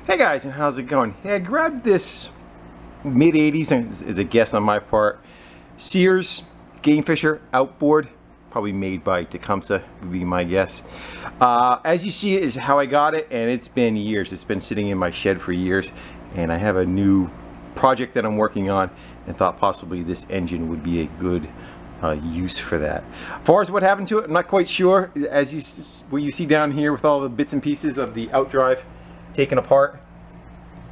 Hey guys, and how's it going? Hey, I grabbed this mid-80s, and it's a guess on my part, Sears Gamefisher outboard, probably made by Tecumseh would be my guess. As you see, is how I got it, and it's been years. It's been sitting in my shed for years, and I have a new project that I'm working on and thought possibly this engine would be a good use for that. As far as what happened to it, I'm not quite sure. As what you see down here with all the bits and pieces of the outdrive taken apart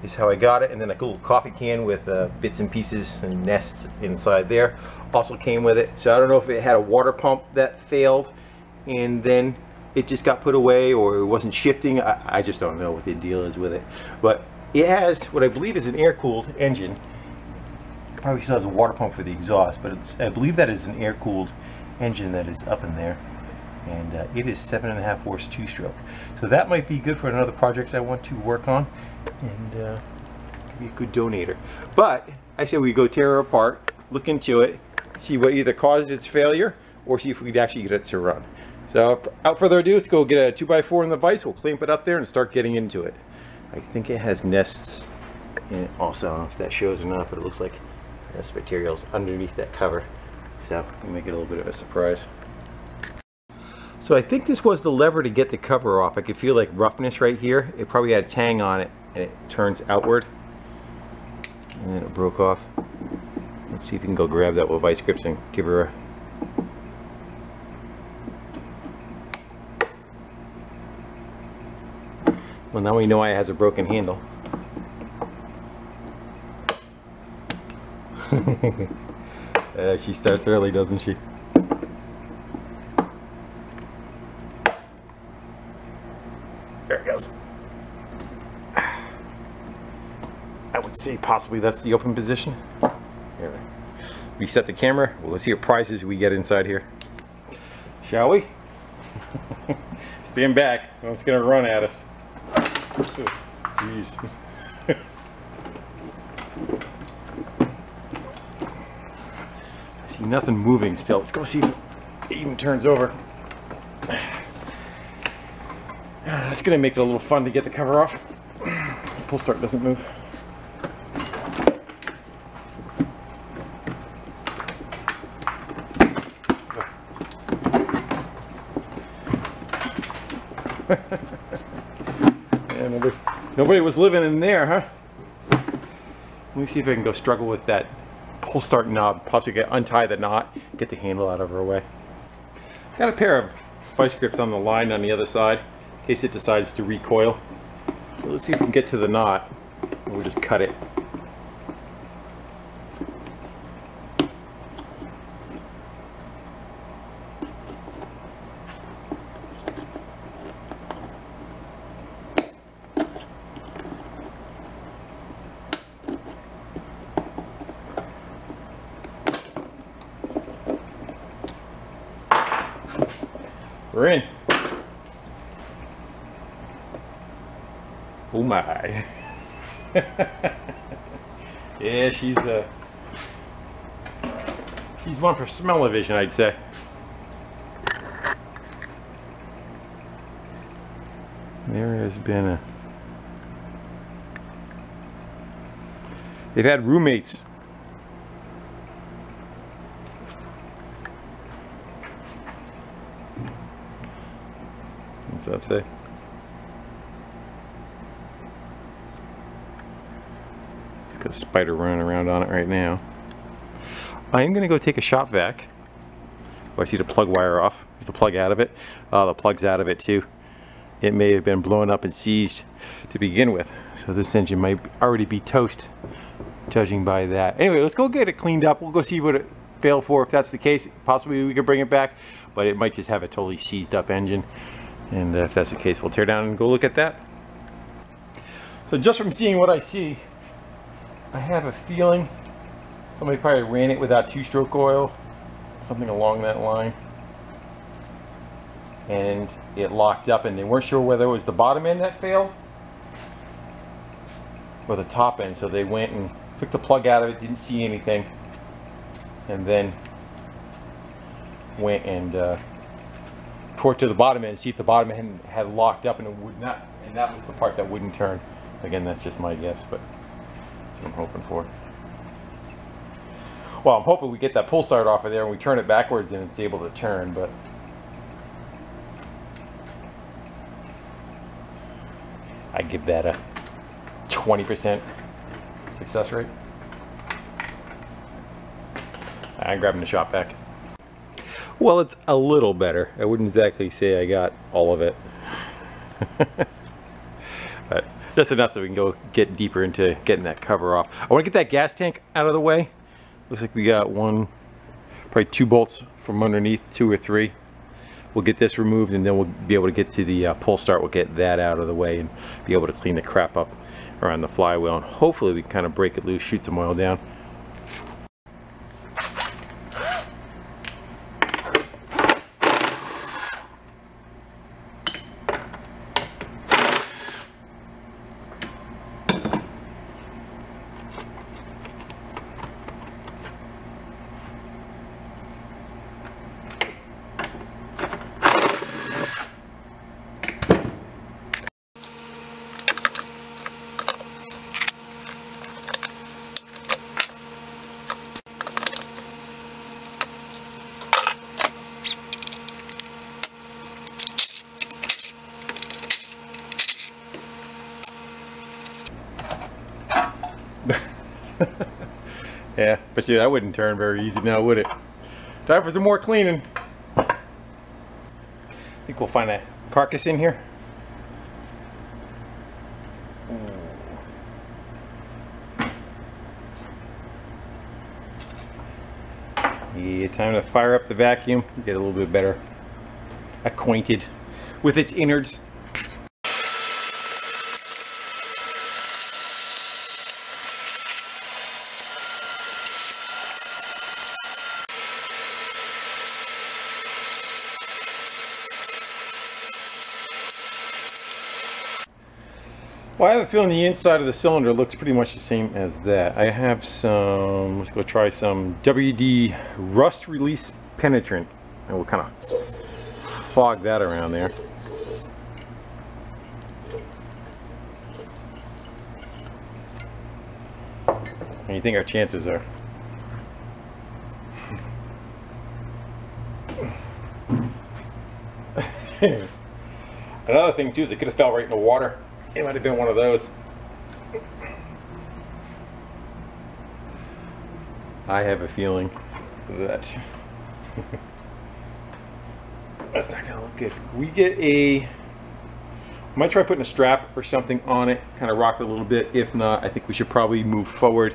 is how I got it, and then a little coffee can with bits and pieces and nests inside there also came with it. So I don't know if it had a water pump that failed and then it just got put away, or it wasn't shifting. I just don't know what the deal is with it, but it has what I believe is an air-cooled engine. It probably still has a water pump for the exhaust, but I believe that is an air-cooled engine that is up in there. And it is 7.5 horse 2-stroke, so that might be good for another project I want to work on, and could be a good donator. But I say we go tear her apart, look into it, see what either caused its failure, or see if we could actually get it to run. So without further ado, let's go get a 2x4 in the vise. We'll clamp it up there and start getting into it. I think it has nests in it also. I don't know if that shows or not, but it looks like nest materials underneath that cover, so we make it a little bit of a surprise. So I think this was the lever to get the cover off. I could feel like roughness right here. It probably had a tang on it and it turns outward. And then it broke off. Let's see if we can go grab that with vice grips and give her a... Well, now we know why it has a broken handle. She starts early, doesn't she? There it goes. I would say possibly that's the open position. Here, reset the camera. Well, let's see what prizes we get inside here. Shall we? Stand back. It's gonna run at us. Jeez. I see nothing moving still. Let's go see if it even turns over. That's gonna make it a little fun to get the cover off. The pull start doesn't move. Yeah, nobody was living in there, huh? Let me see if I can go struggle with that pull start knob, possibly untie the knot, get the handle out of her way. Got a pair of vice grips on the line on the other side in case it decides to recoil. But let's see if we can get to the knot, and we'll just cut it. We're in. Oh my. Yeah, she's one for smell-o-vision, I'd say. There has been a... They've had roommates. What's that say? He's got a spider running around on it right now. I am going to go take a shop vac. Oh, I see the plug wire off. There's the plug out of it. The plug's out of it too. It may have been blown up and seized to begin with. So this engine might already be toast, judging by that. Anyway, let's go get it cleaned up. We'll go see what it failed for. If that's the case, possibly we could bring it back, but it might just have a totally seized up engine. And if that's the case, we'll tear down and go look at that. So just from seeing what I see, I have a feeling somebody probably ran it without 2-stroke oil, something along that line. And it locked up, and they weren't sure whether it was the bottom end that failed or the top end. So they went and took the plug out of it, didn't see anything, and then went and tore it to the bottom end and see if the bottom end had locked up, and it would not, and that was the part that wouldn't turn. Again, that's just my guess, but that's what I'm hoping for. Well, I'm hoping we get that pull start off of there and we turn it backwards and it's able to turn, but I give that a 20% success rate. I'm grabbing the shop vac. Well, it's a little better. I wouldn't exactly say I got all of it. But just enough so we can go get deeper into getting that cover off. I want to get that gas tank out of the way. Looks like we got probably 2 bolts from underneath, 2 or 3. We'll get this removed and then we'll be able to get to the pull start. We'll get that out of the way and be able to clean the crap up around the flywheel. And hopefully we can kind of break it loose, shoot some oil down. Yeah, but yeah, that wouldn't turn very easy now, would it? Time for some more cleaning. I think we'll find a carcass in here. Yeah, time to fire up the vacuum, get a little bit better acquainted with its innards. Well, I have a feeling the inside of the cylinder looks pretty much the same as that. I have some, let's go try some WD rust release penetrant, and we'll kind of fog that around there. What do you think our chances are? Another thing too is it could have fell right in the water. It might have been one of those. I have a feeling that that's not gonna look good. We get I might try putting a strap or something on it, kind of rock it a little bit. If not, I think we should probably move forward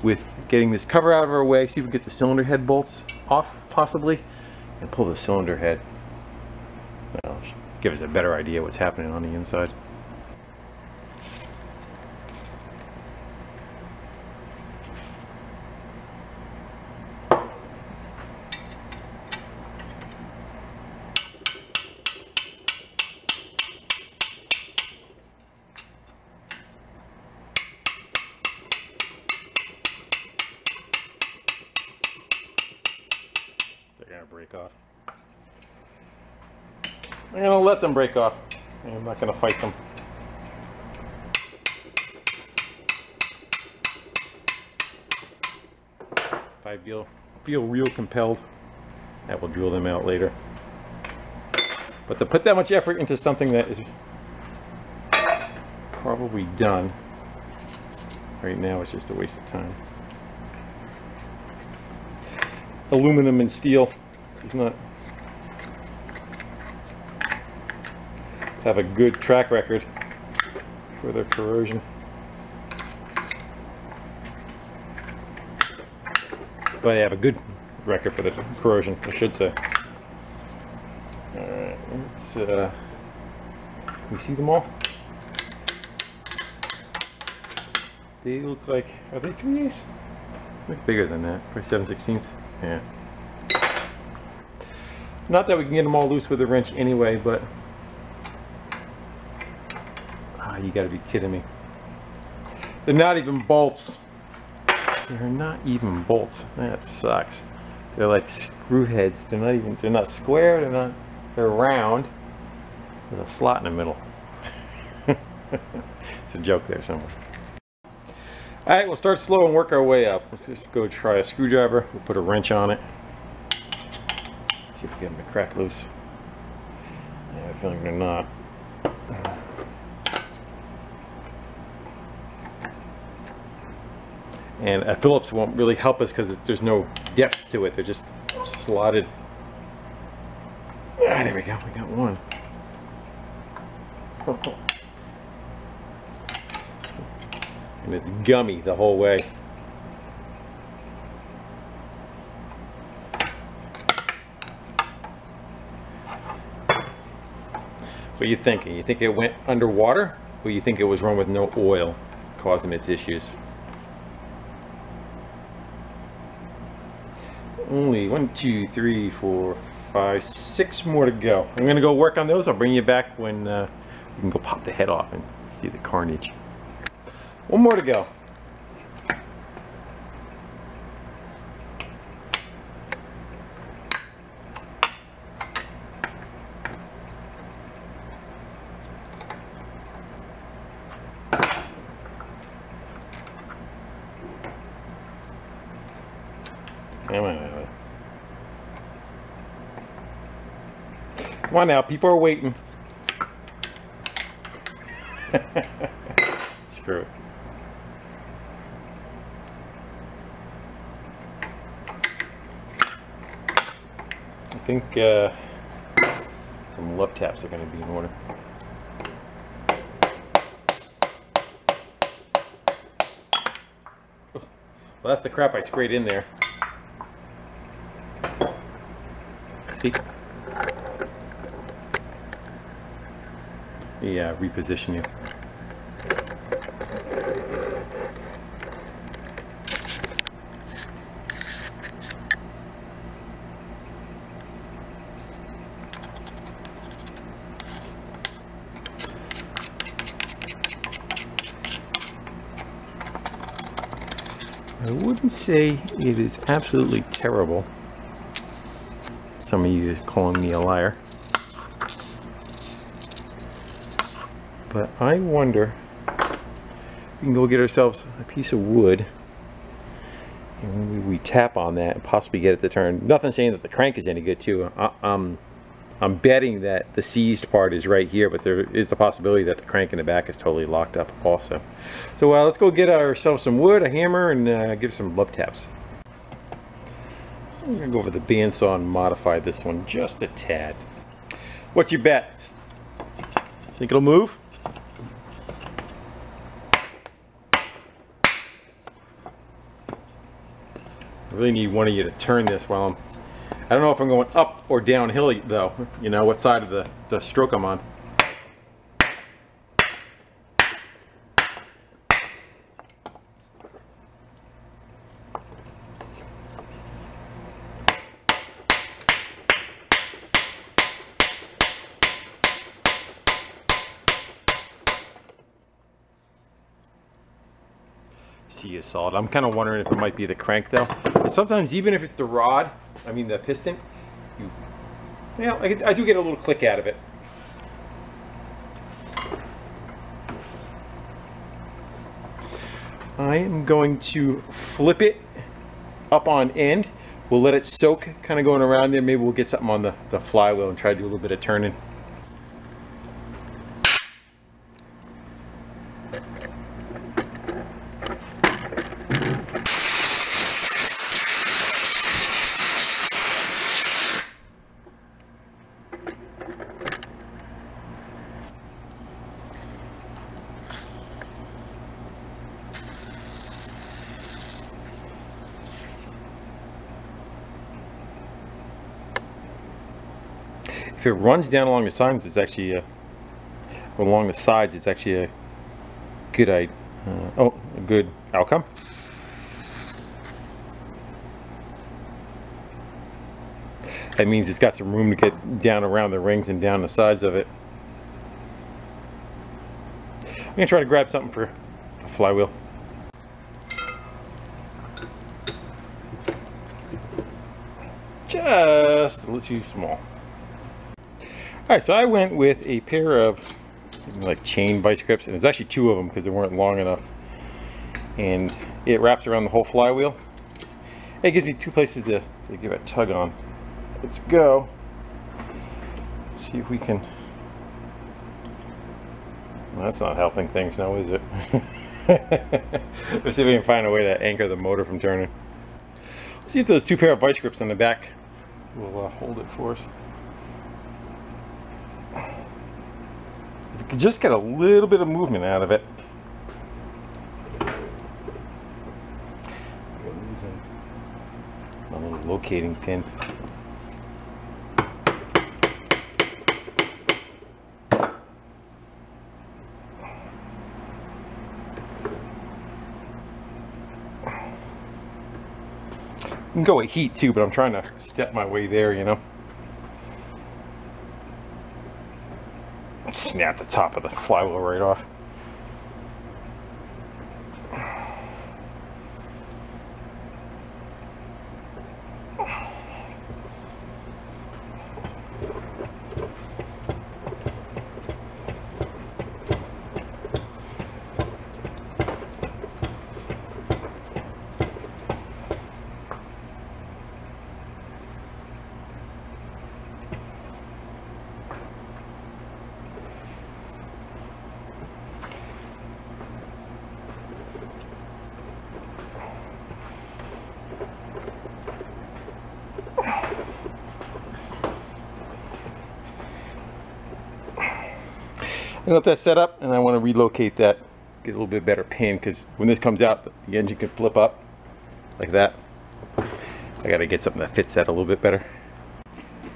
with getting this cover out of our way, see if we can get the cylinder head bolts off possibly, and pull the cylinder head. That'll give us a better idea what's happening on the inside. They're gonna break off. I'm gonna let them break off. I'm not gonna fight them. If I feel real compelled, I will drill them out later. But to put that much effort into something that is probably done right now, it's just a waste of time. Aluminum and steel does not have a good track record for their corrosion. But they have a good record for the corrosion, I should say. Alright, let's can we see them all? They look like, are they 3/8? Look bigger than that, probably 7/16. Yeah. Not that we can get them all loose with a wrench anyway, but you gotta be kidding me. They're not even bolts. They're not even bolts. That sucks. They're like screw heads. They're not square, they're round with a slot in the middle. It's a joke there somewhere. Alright, we'll start slow and work our way up. Let's just go try a screwdriver. We'll put a wrench on it. See if we get them to crack loose. Yeah, I have a feeling they're not. And a Phillips won't really help us because there's no depth to it. They're just slotted. Ah, there we go. We got one. And it's gummy the whole way. What are you thinking? You think it went underwater, or you think it was run with no oil causing its issues? Only 1, 2, 3, 4, 5, 6 more to go. I'm gonna go work on those. I'll bring you back when we can go pop the head off and see the carnage. 1 more to go. Come on now, people are waiting. Screw it. I think some love taps are going to be in order. Well, that's the crap I sprayed in there. See? Yeah, reposition you. I wouldn't say it is absolutely terrible. Some of you are calling me a liar. But I wonder if we can go get ourselves a piece of wood and maybe we tap on that and possibly get it to turn. Nothing saying that the crank is any good too. I'm betting that the seized part is right here, but there is the possibility that the crank in the back is totally locked up also. So let's go get ourselves some wood, a hammer, and give some love taps. I'm going to go over the bandsaw and modify this one just a tad. What's your bet? Think it'll move? I really need one of you to turn this while I'm... I don't know if I'm going up or downhill though. You know, what side of the stroke I'm on. See is solid. I'm kind of wondering if it might be the crank though. But sometimes even if it's the rod, I mean the piston, I do get a little click out of it. I am going to flip it up on end. We'll let it soak, kind of going around there. Maybe we'll get something on the flywheel and try to do a little bit of turning. If it runs down along the sides, it's actually a good outcome. That means it's got some room to get down around the rings and down the sides of it. I'm gonna try to grab something for the flywheel. Just a little too small. Alright, so I went with a pair of like chain vice grips, and there's actually 2 of them because they weren't long enough. And it wraps around the whole flywheel. It gives me 2 places to give it a tug on. Let's go. Let's see if we can. Well, that's not helping things now, is it? Let's see if we can find a way to anchor the motor from turning. Let's see if those 2 pair of vice grips on the back will hold it for us. If we could just get a little bit of movement out of it. I'm using my little locating pin. You can go with heat too, but I'm trying to step my way there, you know. Snap the top of the flywheel right off. I got that set up, and I want to relocate that, get a little bit better pin, because when this comes out, the engine can flip up like that. I got to get something that fits that a little bit better.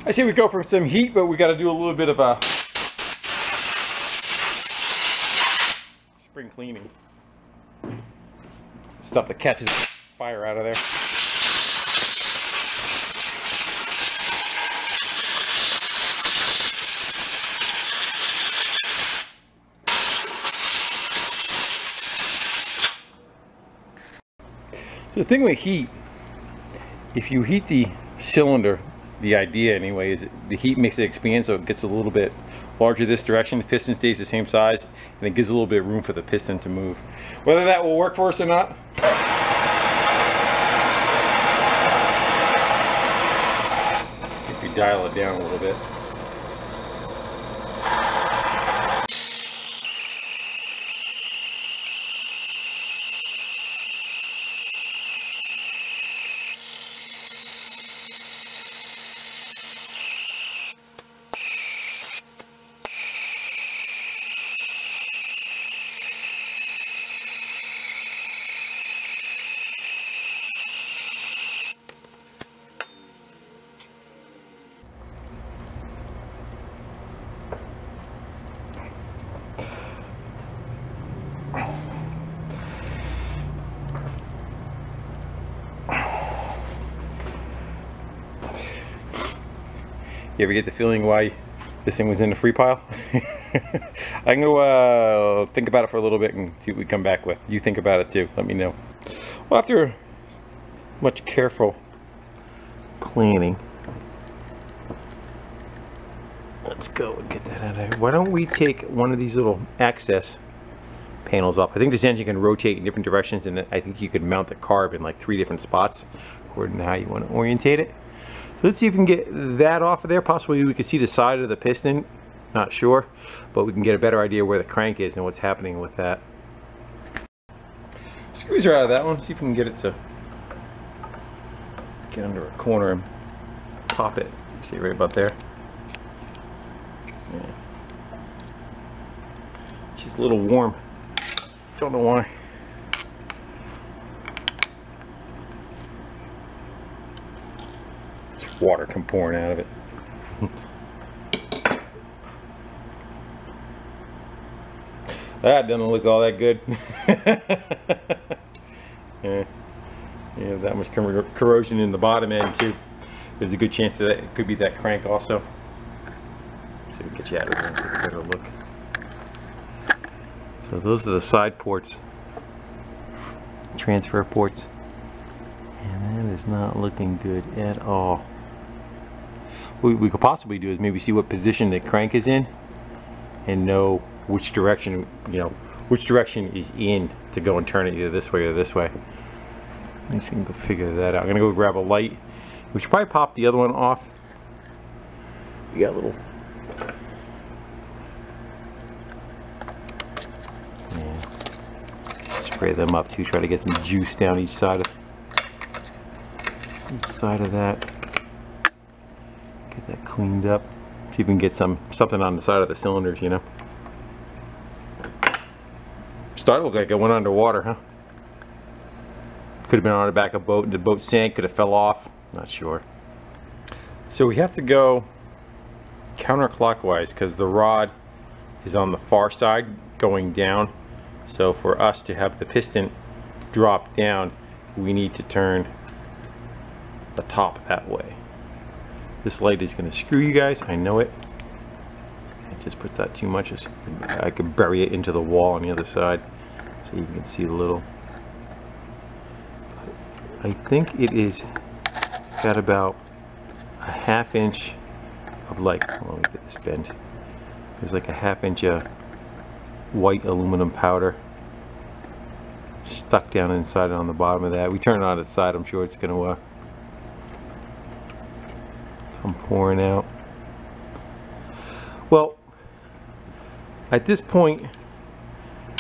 I say we go for some heat, but we got to do a little bit of a spring cleaning. Stuff that catches fire out of there. So the thing with heat, if you heat the cylinder, the idea anyway is the heat makes it expand, so it gets a little bit larger this direction. The piston stays the same size, and it gives a little bit of room for the piston to move. Whether that will work for us or not, if we dial it down a little bit. You ever get the feeling why this thing was in the free pile? I'm gonna think about it for a little bit and see what we come back with. You think about it too, let me know. Well, after much careful planning, let's go and get that out of there. Why don't we take one of these little access panels off? I think this engine can rotate in different directions, and I think you could mount the carb in like 3 different spots according to how you want to orientate it. So let's see if we can get that off of there. Possibly we can see the side of the piston, not sure, but we can get a better idea where the crank is and what's happening with that. Screws are out of that one. See if we can get it to get under a corner and pop it. See right about there. Yeah. She's a little warm. Don't know why. There's water come pouring out of it. That doesn't look all that good. Yeah, that much corrosion in the bottom end too. There's a good chance that it could be that crank also. So we'll get you out of there and take a better look. So those are the side ports, transfer ports, and that is not looking good at all. What we could possibly do is maybe see what position the crank is in and know which direction, which direction is in to go and turn it either this way or this way. Let's go figure that out. I'm gonna go grab a light. We should probably pop the other one off. We got a little. Yeah. Spray them up too. Try to get some juice down each side of that. Get that cleaned up. See if we can get something on the side of the cylinders, Started to look like it went underwater, huh? Could have been on the back of a boat and the boat sank, could have fell off. Not sure. So we have to go counterclockwise because the rod is on the far side going down. So for us to have the piston drop down, we need to turn the top that way. This light is going to screw you guys, I know it. It just puts out too much. I could bury it into the wall on the other side so you can see a little. But I think it is got about a ½ inch of like, let me get this bent. There's like a ½ inch of white aluminum powder stuck down inside and on the bottom of that. We turn it on its side, I'm sure it's going to come pouring out. Well, at this point,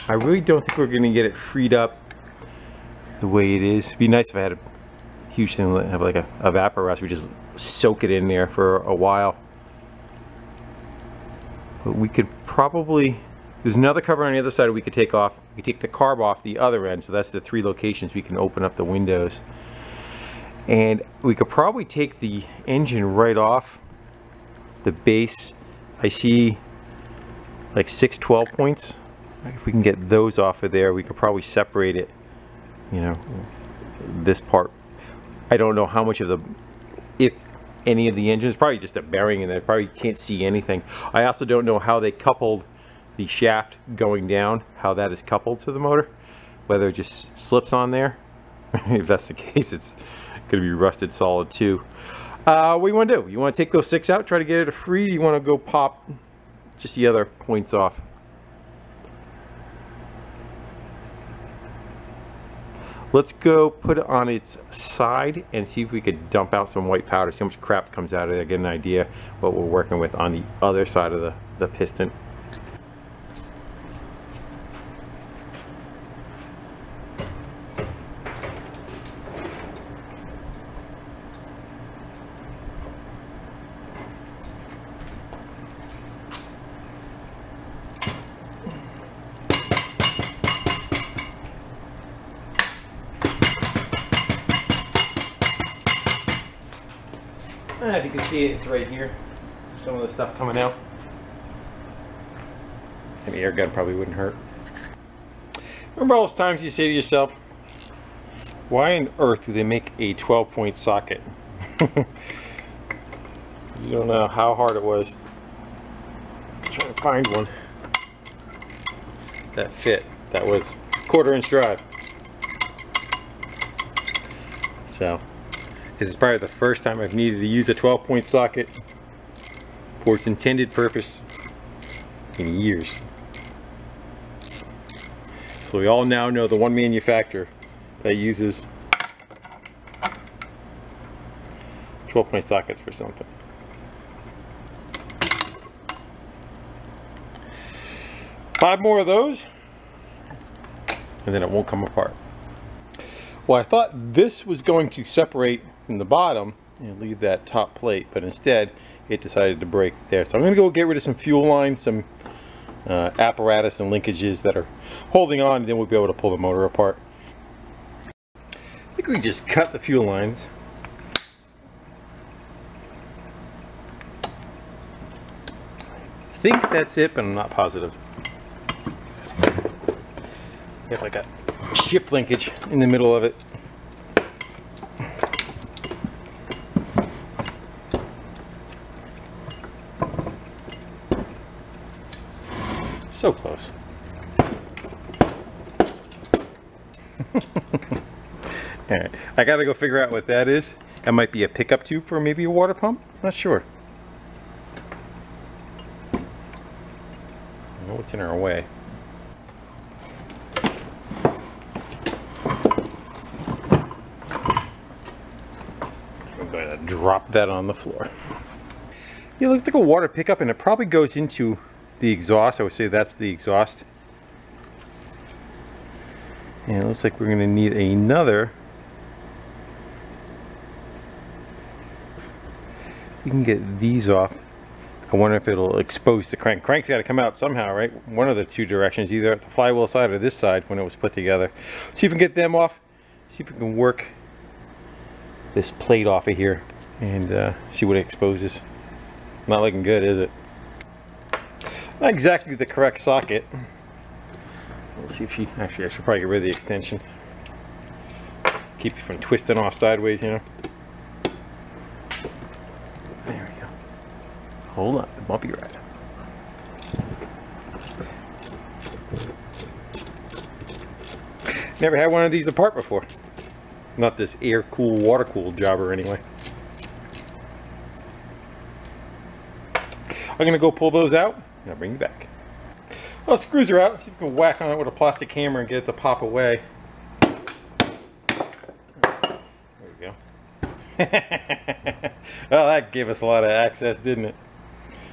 I really don't think we're going to get it freed up the way it is. It'd be nice if I had a huge thing that have like a evaporator. We just soak it in there for a while. But we could probably, there's another cover on the other side we could take off. We could take the carb off the other end, so that's the 3 locations we can open up the windows. And we could probably take the engine right off the base. I see like 6 12 points. If we can get those off of there, we could probably separate it, this part. I don't know how much of the, if any of the engines, probably just a bearing in there, probably can't see anything. I also don't know how they coupled the shaft going down, how that is coupled to the motor, whether it just slips on there. If that's the case, it's going to be rusted solid too. What do you want to do? You want to take those 6 out, try to get it free? You want to go pop just the other points off? Let's go put it on its side and see if we could dump out some white powder, see how much crap comes out of it, get an idea what we're working with on the other side of the piston. If you can see it, it's right here. Some of the stuff coming out. And the air gun probably wouldn't hurt. Remember all those times you say to yourself, why on earth do they make a 12-point socket? You don't know how hard it was trying to find one that fit. That was 1/4 inch drive. So this is probably the first time I've needed to use a 12-point socket for its intended purpose in years. So we all now know the one manufacturer that uses 12-point sockets for something. Five more of those, and then it won't come apart. Well, I thought this was going to separate from the bottom and leave that top plate, but instead it decided to break there. So I'm going to go get rid of some fuel lines, some apparatus and linkages that are holding on, and then we'll be able to pull the motor apart. I think we just cut the fuel lines. I think that's it, but I'm not positive. We have like a shift linkage in the middle of it. So close. Alright, I gotta go figure out what that is. That might be a pickup tube for maybe a water pump? Not sure. what's in our way. I'm going to drop that on the floor. Yeah, it looks like a water pickup, and it probably goes into the exhaust. I would say that's the exhaust. And it looks like we're going to need another. You can get these off. I wonder if it'll expose the crank. Crank's got to come out somehow, right? One of the two directions, either at the flywheel side or this side when it was put together. See if we can get them off. See if we can work this plate off of here and see what it exposes. Not looking good, is it? Not exactly the correct socket. Let's see if she... Actually, I should probably get rid of the extension. Keep you from twisting off sideways, you know. There we go. Hold on, bumpy ride. Never had one of these apart before. Not this air-cooled, water-cooled jobber anyway. I'm gonna go pull those out and I'll bring you back. Well, screws are out. See if we can whack on it with a plastic hammer and get it to pop away. There we go. Well, that gave us a lot of access, didn't it?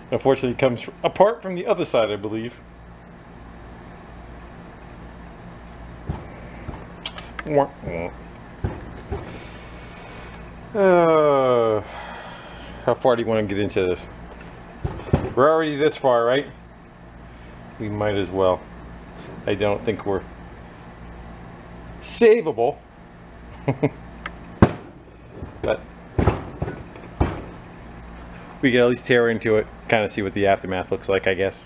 Unfortunately, it comes apart from the other side, I believe. How far do you want to get into this? We're already this far, right? We might as well. I don't think we're savable. But we can at least tear into it, kind of see what the aftermath looks like, I guess.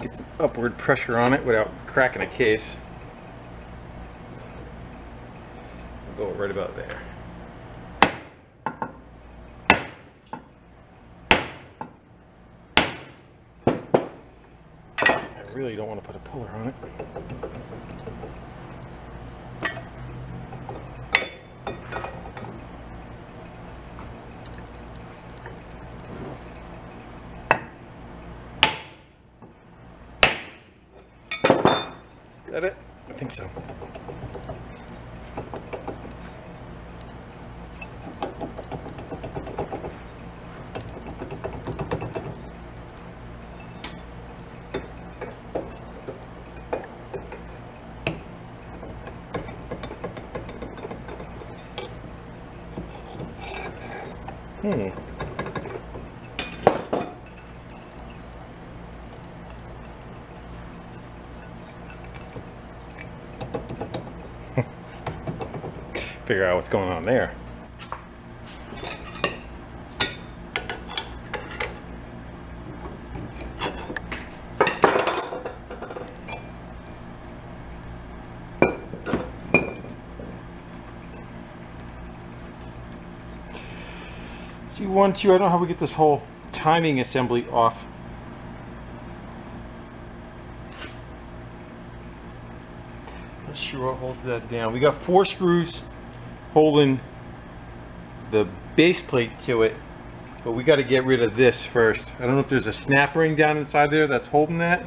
Get some upward pressure on it without cracking a case. We'll go right about there. I really don't want to put a puller on it. Is that it? I think so. Figure out what's going on there. See, 1, 2, I don't know how we get this whole timing assembly off. Not sure what holds that down. We got 4 screws holding the base plate to it, but we got to get rid of this first. I don't know if there's a snap ring down inside there that's holding that.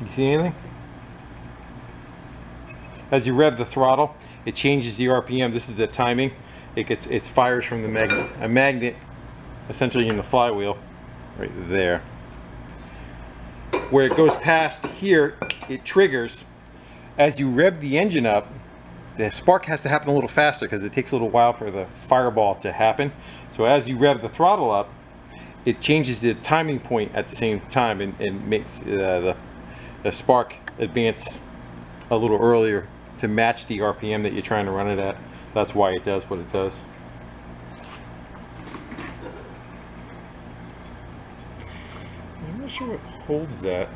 You see anything? As you rev the throttle, it changes the RPM. This is the timing. It fires from the magnet. A magnet essentially in the flywheel right there. Where it goes past here, it triggers. As you rev the engine up, the spark has to happen a little faster because it takes a little while for the fireball to happen. So as you rev the throttle up, it changes the timing point at the same time and makes the spark advance a little earlier to match the RPM that you're trying to run it at. That's why it does what it does. sure what holds that.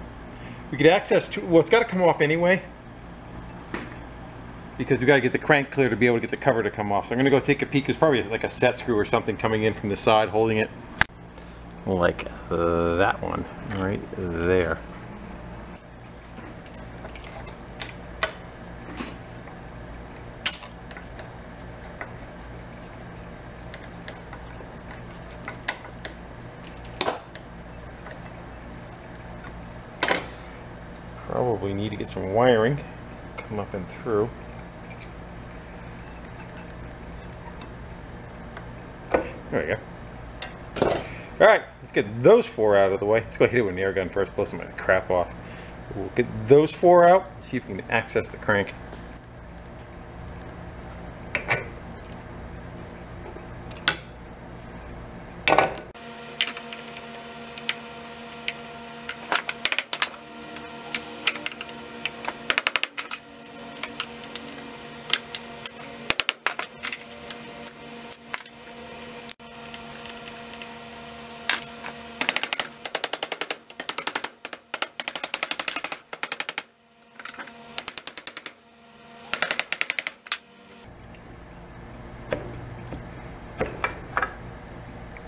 We could access to, well, it's got to come off anyway, because we got to get the crank clear to be able to get the cover to come off. So I'm going to go take a peek. There's probably like a set screw or something coming in from the side holding it. Like that one right there. Probably need to get some wiring, come up and through. There we go. Alright, let's get those 4 out of the way. Let's go hit it with an air gun first, blow some of the crap off. We'll get those 4 out, see if we can access the crank.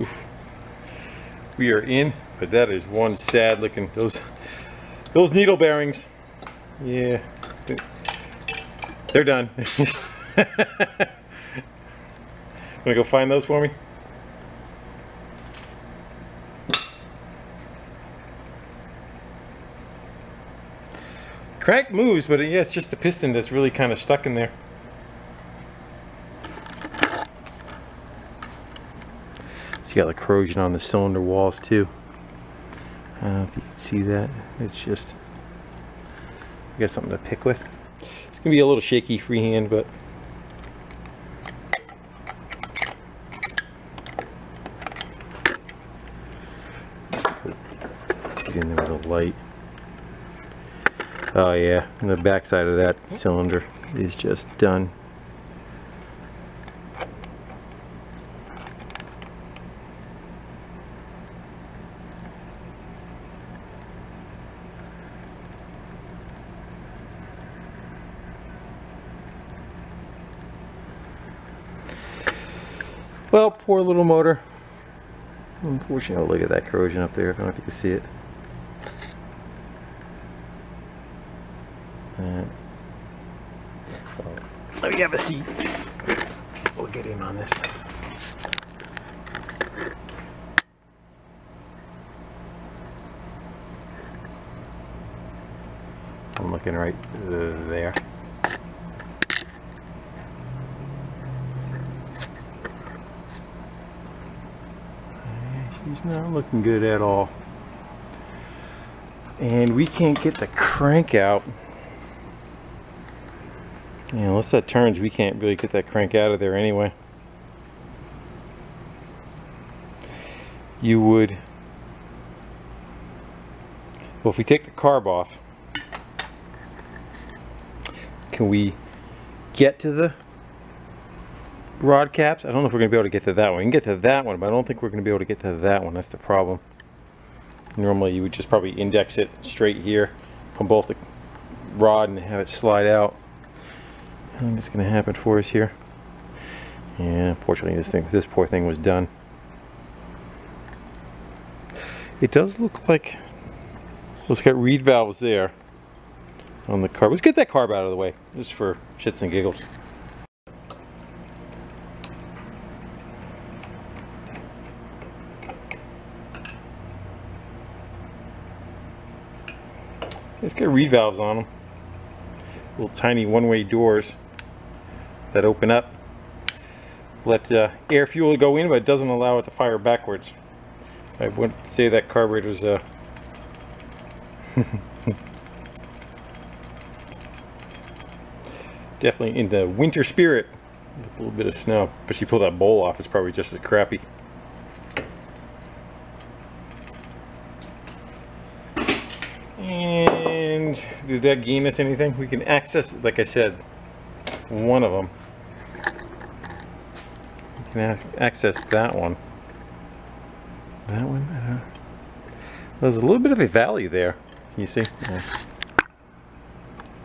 Oof. We are in, but that is one sad looking, those needle bearings. Yeah, they're done. Gonna go find those for me? Crank moves, but yeah, it's just the piston that's really kind of stuck in there. So you got the corrosion on the cylinder walls too. I don't know if you can see that. It's just, you got something to pick with. It's gonna be a little shaky freehand, but get in there with a light. Oh yeah, and the back side of that cylinder is just done. Well, poor little motor. Unfortunately, oh, look at that corrosion up there. I don't know if you can see it. Let me have a seat. We'll get in on this. I'm looking right there. She's not looking good at all. And we can't get the crank out. Yeah, unless that turns, we can't really get that crank out of there anyway. You would, well, if we take the carb off, can we get to the rod caps? I don't know if we're going to be able to get to that one. We can get to that one, but I don't think we're going to be able to get to that one. That's the problem. Normally you would just probably index it straight here on both the rod and have it slide out. I think it's going to happen for us here. Yeah, unfortunately this poor thing was done. It does look like, let's get reed valves there on the carb. Let's get that carb out of the way, just for shits and giggles. Let's get reed valves on them. Little tiny one-way doors that open up. Let air fuel go in, but it doesn't allow it to fire backwards. I wouldn't say that carburetor's definitely in the winter spirit with a little bit of snow. But you pull that bowl off, it's probably just as crappy. And did that gain us anything? We can access, like I said, one of them. We can access that one. That one? There's a little bit of a valley there. Can you see? Yeah.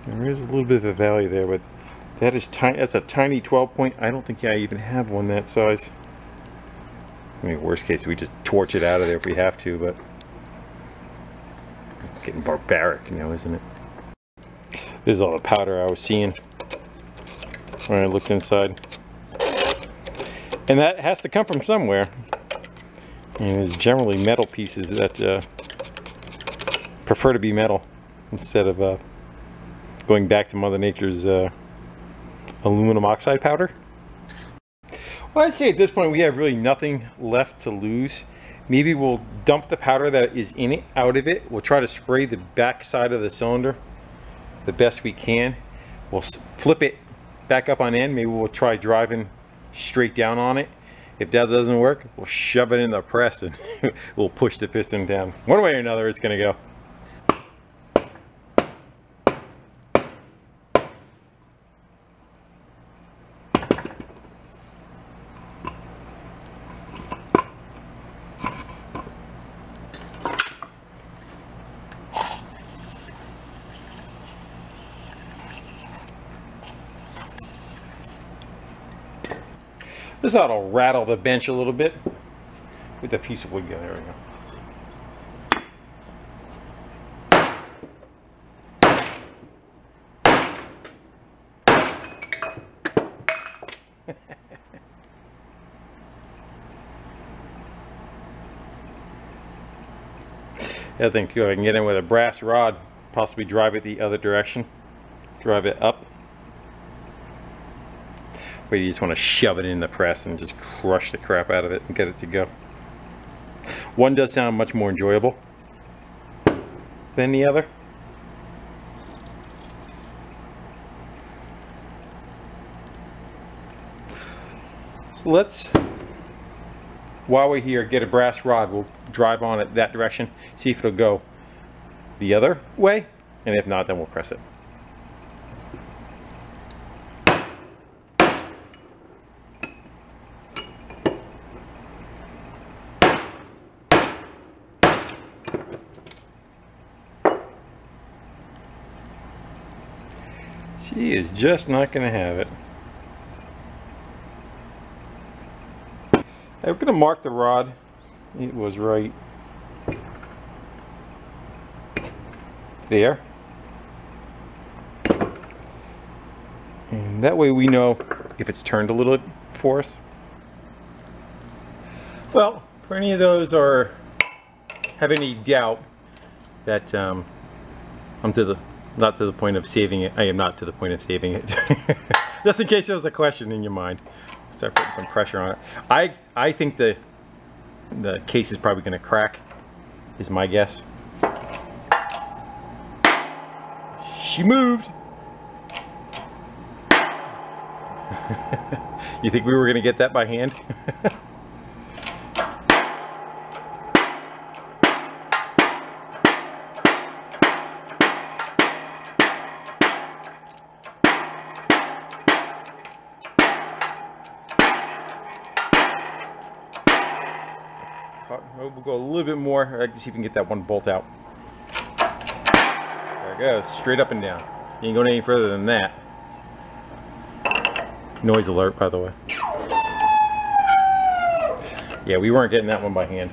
There is a little bit of a valley there, but that is tiny. That's a tiny 12 point. I don't think I even have one that size. I mean, worst case, we just torch it out of there if we have to, but it's getting barbaric now, isn't it? This is all the powder I was seeing when I looked inside. And that has to come from somewhere. And it's generally metal pieces that prefer to be metal instead of going back to Mother Nature's aluminum oxide powder. Well, I'd say at this point we have really nothing left to lose. Maybe we'll dump the powder that is in it out of it. We'll try to spray the back side of the cylinder the best we can. We'll flip it back up on end. Maybe we'll try driving straight down on it. If that doesn't work, we'll shove it in the press and we'll push the piston down. One way or another, it's gonna go. This ought to rattle the bench a little bit with a piece of wood gun. There we go. The other thing too, I can get in with a brass rod, possibly drive it the other direction, drive it up. But you just want to shove it in the press and just crush the crap out of it and get it to go. One does sound much more enjoyable than the other. Let's, while we're here, get a brass rod. We'll drive on it that direction, see if it'll go the other way, and if not, then we'll press it. She is just not going to have it. I'm going to mark the rod. It was right there. And that way we know if it's turned a little bit for us. Well, for any of those or have any doubt that not to the point of saving it. I am not to the point of saving it. Just in case there was a question in your mind. Start putting some pressure on it. I think the case is probably going to crack, is my guess. She moved. You think we were going to get that by hand? We'll go a little bit more. I'd like to see if we can get that one bolt out. There it goes, straight up and down. You ain't going any further than that. Noise alert, by the way. Yeah, we weren't getting that one by hand.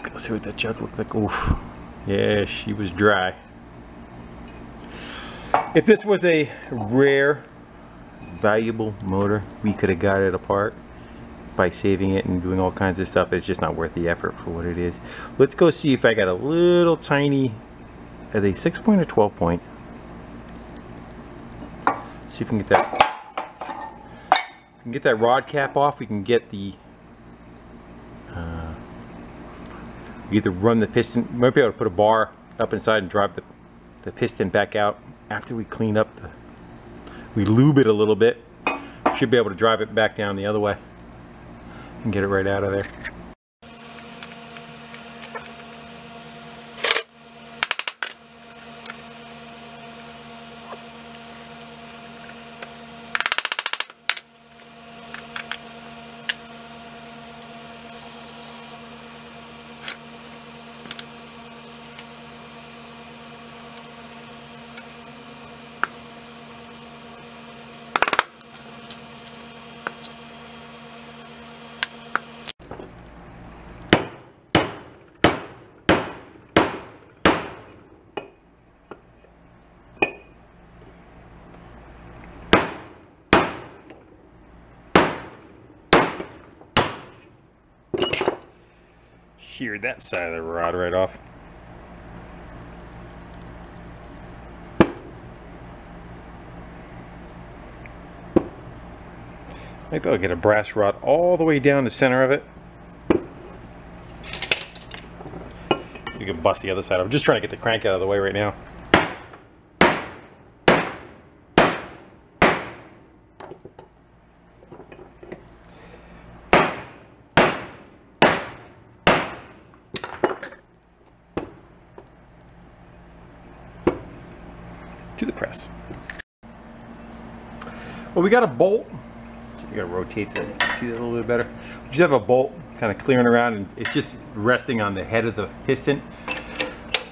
Let's see what that jug looked like. Oof. Yeah, she was dry. If this was a rare, valuable motor, we could have got it apart by saving it and doing all kinds of stuff. It's just not worth the effort for what it is. Let's go see if I got a little tiny, are they 6-point or 12-point? See if we can get that. We can get that rod cap off. We can get the either run the piston. We might be able to put a bar up inside and drive the piston back out after we clean up we lube it a little bit. Should be able to drive it back down the other way and get it right out of there. sheared that side of the rod right off. Maybe I'll get a brass rod all the way down the center of it. So you can bust the other side. I'm just trying to get the crank out of the way right now. To the press. Well, we got a bolt. We gotta rotate so you can see that a little bit better. We just have a bolt kind of clearing around, and it's just resting on the head of the piston.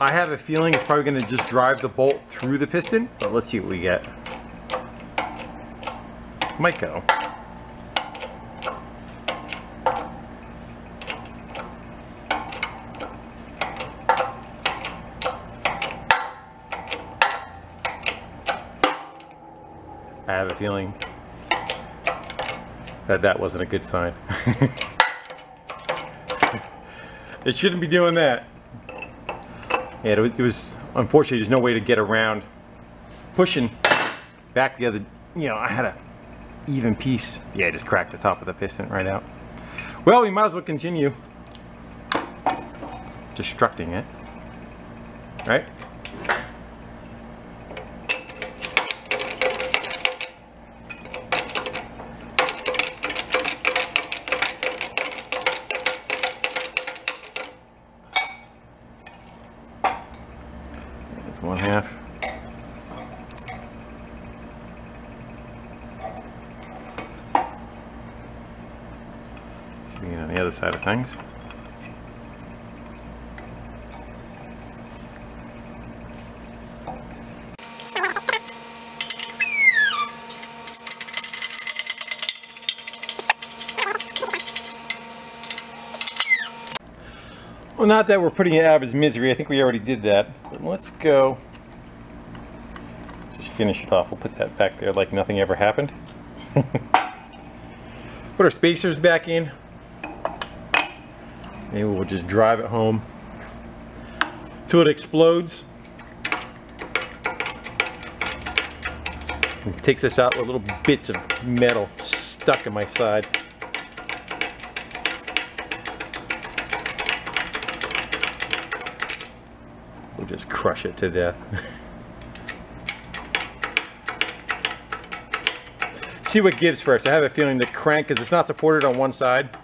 I have a feeling it's probably gonna just drive the bolt through the piston, but let's see what we get. Might go. I have a feeling that wasn't a good sign. It shouldn't be doing that. Yeah, it was unfortunately there's no way to get around pushing back the other. You know, I had a even piece. Yeah, I just cracked the top of the piston right out. Well, we might as well continue destructing it, right? One half. See if we can get on the other side of things. Well, not that we're putting it out of his misery. I think we already did that. But let's go. Just finish it off. We'll put that back there like nothing ever happened. Put our spacers back in. Maybe we'll just drive it home till it explodes. It takes us out with little bits of metal stuck in my side. We'll just crush it to death. See what gives first. I have a feeling the crank, because it's not supported on one side,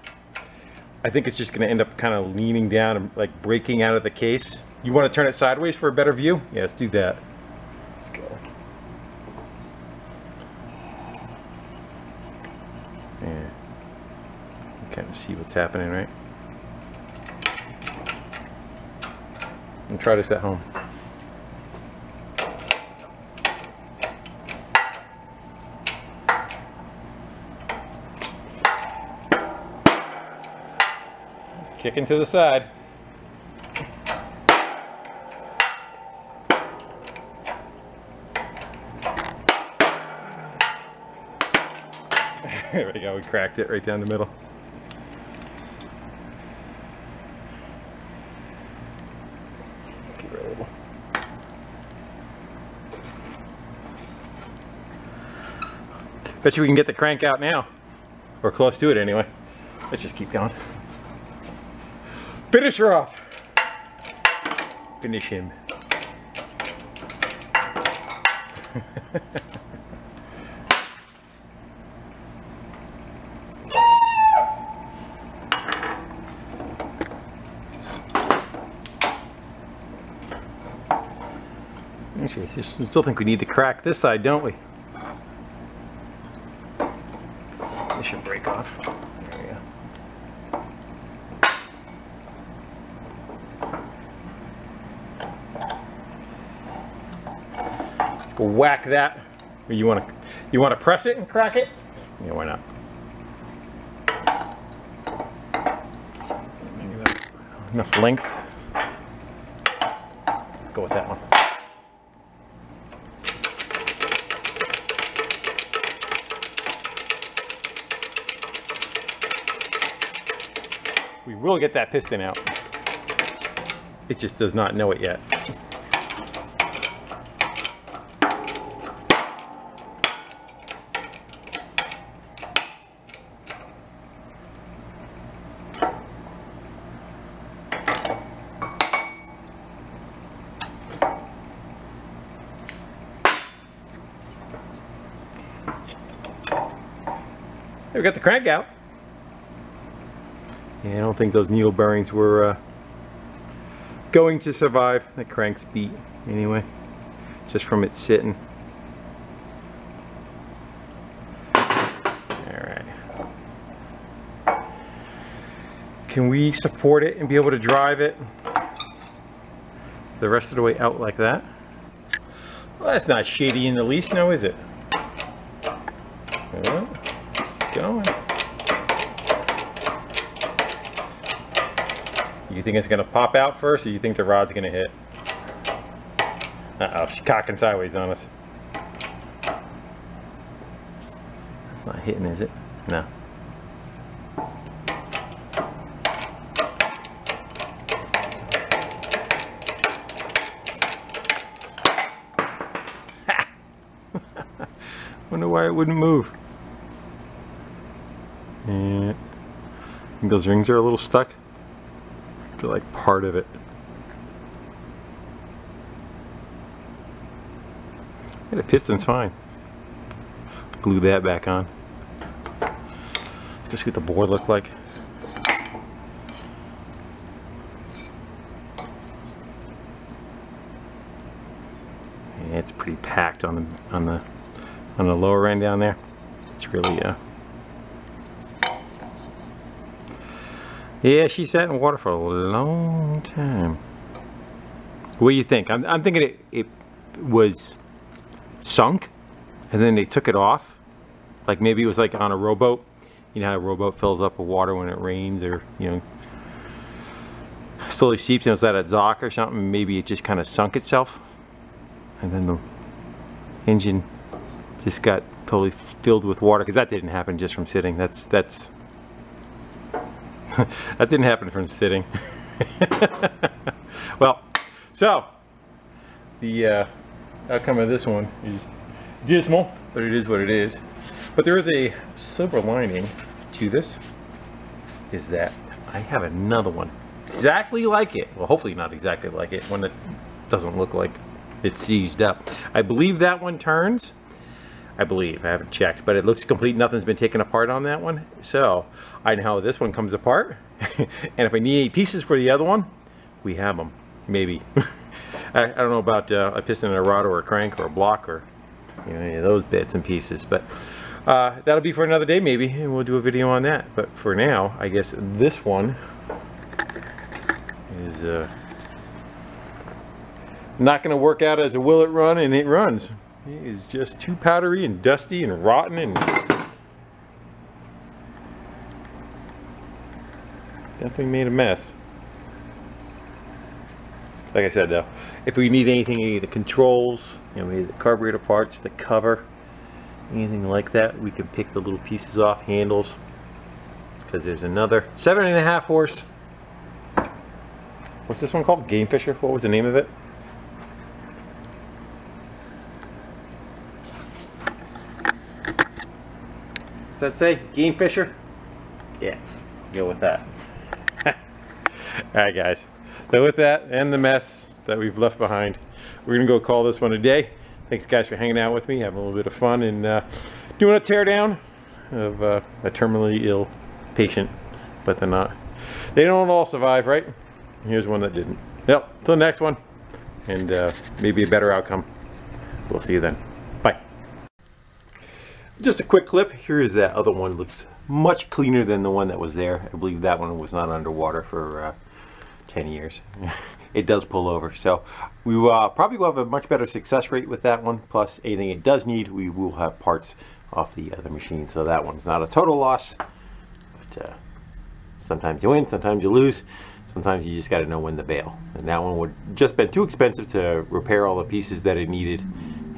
I think it's just going to end up kind of leaning down and like breaking out of the case. You want to turn it sideways for a better view? Yeah, let's do that. Let's go. Yeah. You kind of see what's happening, right? And try this at home. Just kicking to the side. There we go, we cracked it right down the middle. Bet you we can get the crank out now, or close to it anyway. Let's just keep going. Finish her off. Finish him. I still think we need to crack this side, don't we? This should break off. There we go. Let's go whack that. You want to press it and crack it? Yeah, why not? Enough length. Go with that one. We will get that piston out. It just does not know it yet. We got the crank out. Yeah, I don't think those needle bearings were going to survive. The crank's beat anyway, just from it sitting. Alright. Can we support it and be able to drive it the rest of the way out like that? Well, that's not shady in the least, now is it? Well, going. You think it's gonna pop out first, or you think the rod's gonna hit? Uh-oh, she's cocking sideways on us. That's not hitting, is it? No. Wonder why it wouldn't move. Yeah. I think those rings are a little stuck. They're like part of it. Yeah, the piston's fine. Glue that back on. Let's just see what the board looks like. Yeah, it's pretty packed on the lower end down there. It's really yeah, she sat in water for a long time. What do you think? I'm thinking it was sunk and then they took it off. Like maybe it was like on a rowboat. You know how a rowboat fills up with water when it rains, or you know, slowly seeps and it's at a dock or something. Maybe it just kind of sunk itself, and then the engine just got totally filled with water, because that didn't happen just from sitting. That's that didn't happen from sitting. Well, so the outcome of this one is dismal, but it is what it is. But there is a silver lining to this, is that I have another one exactly like it. Well, hopefully not exactly like it, one that doesn't look like it's seized up. I believe that one turns. I believe, I haven't checked, but it looks complete. Nothing's been taken apart on that one. So I know how this one comes apart. And if I need any pieces for the other one, we have them, maybe. I don't know about a piston and a rod or a crank or a block or, you know, any of those bits and pieces, but that'll be for another day maybe, and we'll do a video on that. But for now, I guess this one is not going to work out as a will it run, and it runs. It is just too powdery and dusty and rotten, and definitely made a mess. Like I said though, if we need anything, any of the controls, you know, maybe the carburetor parts, the cover, anything like that, we can pick the little pieces off, handles, because there's another 7.5 horse. What's this one called? Game Fisher? What was the name of it? Does that say Game Fisher? Yeah, go with that. Alright guys, so with that and the mess that we've left behind, we're gonna go call this one a day. Thanks guys for hanging out with me, having a little bit of fun, and doing a teardown of a terminally ill patient. But they're not. They don't all survive, right? Here's one that didn't. Yep, till the next one, and maybe a better outcome. We'll see you then. Bye. Just a quick clip. Here is that other one. Looks much cleaner than the one that was there. I believe that one was not underwater for 10 years. It does pull over, so we probably will have a much better success rate with that one. Plus anything it does need, we will have parts off the other machine, so that one's not a total loss. But sometimes you win, sometimes you lose, sometimes you just got to know when to bail, and that one would just been too expensive to repair all the pieces that it needed,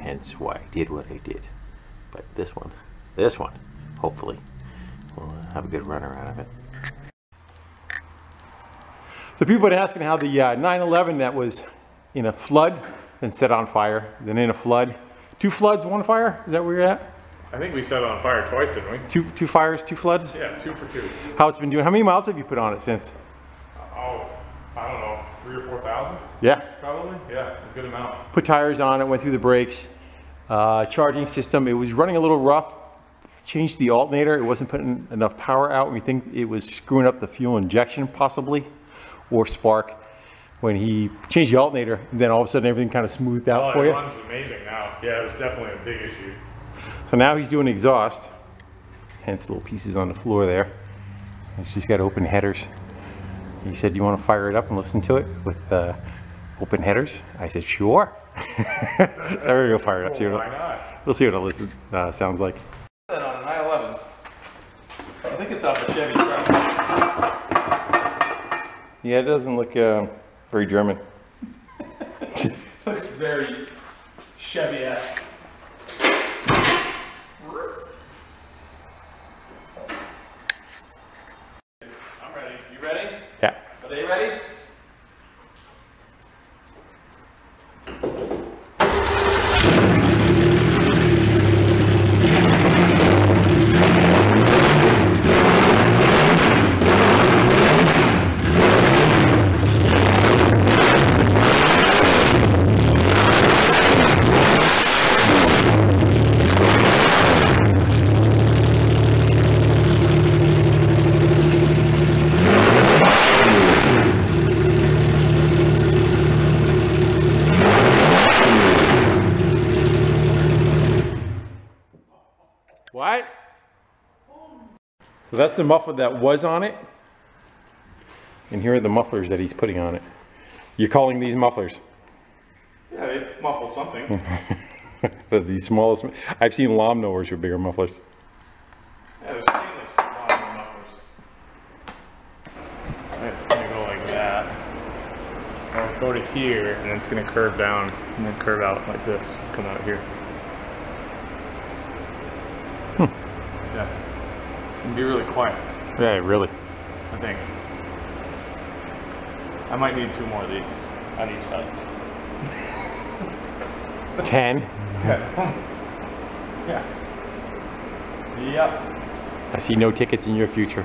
hence why I did what I did. But this one, hopefully we'll have a good runner out of it. So people have been asking how the 911 that was in a flood and set on fire, then in a flood. 2 floods, 1 fire? Is that where you're at? I think we set it on fire twice, didn't we? Two fires, 2 floods? Yeah, 2 for 2. How it's been doing? How many miles have you put on it since? Oh, I don't know, 3,000 or 4,000? Yeah. Probably, yeah, a good amount. Put tires on it, went through the brakes. Charging system, it was running a little rough. Changed the alternator, it wasn't putting enough power out. We think it was screwing up the fuel injection possibly, or spark. When he changed the alternator, then all of a sudden everything kind of smoothed out for you. It runs amazing now. Yeah, it was definitely a big issue. So now he's doing exhaust, hence little pieces on the floor there. And she's got open headers. He said, "You want to fire it up and listen to it with open headers?" I said, "Sure." So we're gonna go fire it up. See what Why not? we'll see what it sounds like. On a 911. I think it's off the Chevy truck. Yeah, it doesn't look very German. Looks very Chevy-esque. I'm ready. You ready? Yeah. Are they ready? What? So that's the muffler that was on it. And here are the mufflers that he's putting on it. You're calling these mufflers? Yeah, they muffle something. The smallest. I've seen lawnmowers with bigger mufflers. Yeah, there's stainless bottom mufflers. And it's gonna go like that. Or go to here, and it's gonna curve down, and then curve out like this. Come out here. Yeah. And be really quiet, Yeah, really. I think. I might need 2 more of these on each side. 10. Yeah. Yep. I see no tickets in your future.